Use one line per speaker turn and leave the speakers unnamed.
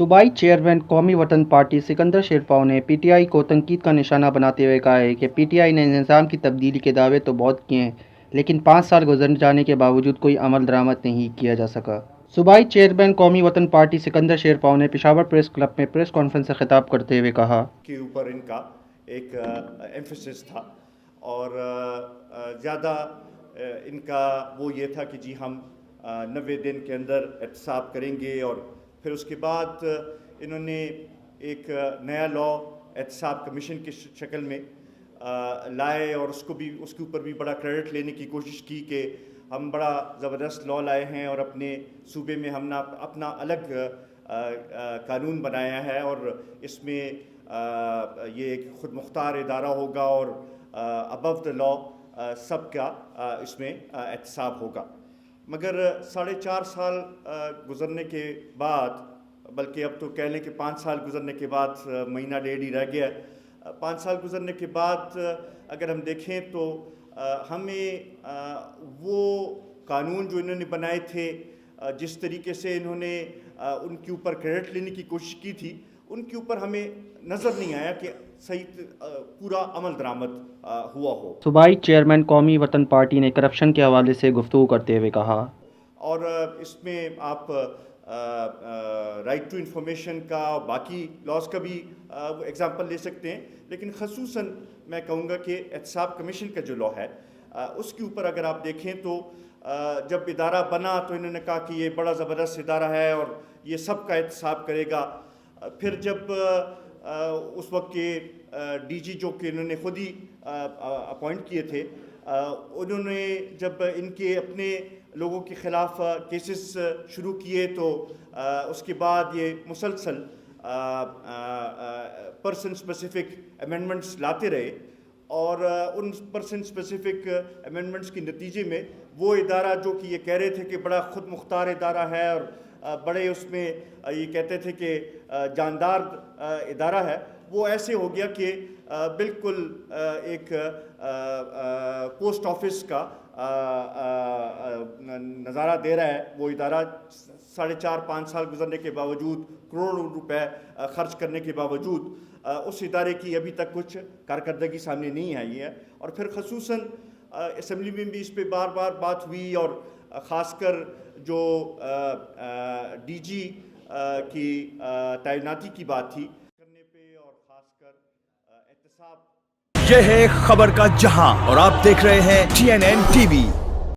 सूबाई चेयरमैन कौमी वतन पार्टी सिकंदर शेरपाव ने पी टी आई को तनकीद का निशाना बनाते हुए कहा है कि पी टी आई ने निज़ाम की तब्दीली के दावे तो बहुत किए हैं, लेकिन 5 साल गुजर जाने के बावजूद कोई अमल दरामद नहीं किया जा सका। सूबाई चेयरमैन कौमी वतन पार्टी सिकंदर शेरपाव ने पेशावर प्रेस क्लब में प्रेस कॉन्फ्रेंस से खिताब करते हुए कहा
के ऊपर इनका एक एम्फेसिस था और ज़्यादा इनका वो ये था कि जी हम 90 दिन के अंदर एहतसाब करेंगे और फिर उसके बाद इन्होंने एक नया लॉ एहतसाब कमीशन की शक्ल में लाए और उसके ऊपर भी बड़ा क्रेडिट लेने की कोशिश की कि हम बड़ा ज़बरदस्त लॉ लाए हैं और अपने सूबे में हमने अपना अलग कानून बनाया है और इसमें ये एक खुद मुख्तार इदारा होगा और अबव द लॉ सबका इसमें एहतसाब होगा। मगर 4.5 साल गुज़रने के बाद, बल्कि अब तो कह लें कि 5 साल गुज़रने के बाद, महीना डेढ़ ही रह गया, 5 साल गुज़रने के बाद अगर हम देखें तो हमें वो कानून जो इन्होंने बनाए थे, जिस तरीके से इन्होंने उनके ऊपर क्रेडिट लेने की कोशिश की थी, उनके ऊपर हमें नज़र नहीं आया कि सही पूरा अमल दरामद हुआ हो।
सूबाई चेयरमैन कौमी वतन पार्टी ने करप्शन के हवाले से गुफ्तगू करते हुए कहा
और इसमें आप राइट टू इंफॉर्मेशन का और बाकी लॉज का भी एग्जांपल ले सकते हैं, लेकिन खसूसन मैं कहूँगा कि एहतसाब कमीशन का जो लॉ है उसके ऊपर अगर आप देखें तो जब इदारा बना तो इन्होंने कहा कि ये बड़ा ज़बरदस्त इदारा है और ये सब का एहतसाब करेगा। फिर जब उस वक्त के डीजी जो कि इन्होंने खुद ही अपॉइंट किए थे, उन्होंने जब इनके अपने लोगों के ख़िलाफ़ केसेस शुरू किए तो उसके बाद ये मुसलसल पर्सन स्पेसिफिक अमेंडमेंट्स लाते रहे और उन पर्सन स्पेसिफिक अमेंडमेंट्स के नतीजे में वो इदारा जो कि ये कह रहे थे कि बड़ा खुद मुख्तार इदारा है और बड़े उसमें ये कहते थे कि जानदार इदारा है, वो ऐसे हो गया कि बिल्कुल एक पोस्ट ऑफिस का नज़ारा दे रहा है। वो इदारा 4.5-5 साल गुजरने के बावजूद, करोड़ों रुपए खर्च करने के बावजूद उस इदारे की अभी तक कुछ कारकर्दगी सामने नहीं आई है। और फिर खसूसन असम्बली में भी इस पर बार बार बात हुई और ख़ासकर जो डीजी की तैनाती की बात थी करने पे और ख़ासकर एहतसाब।
यह है खबर का जहां और आप देख रहे हैं TNN TV।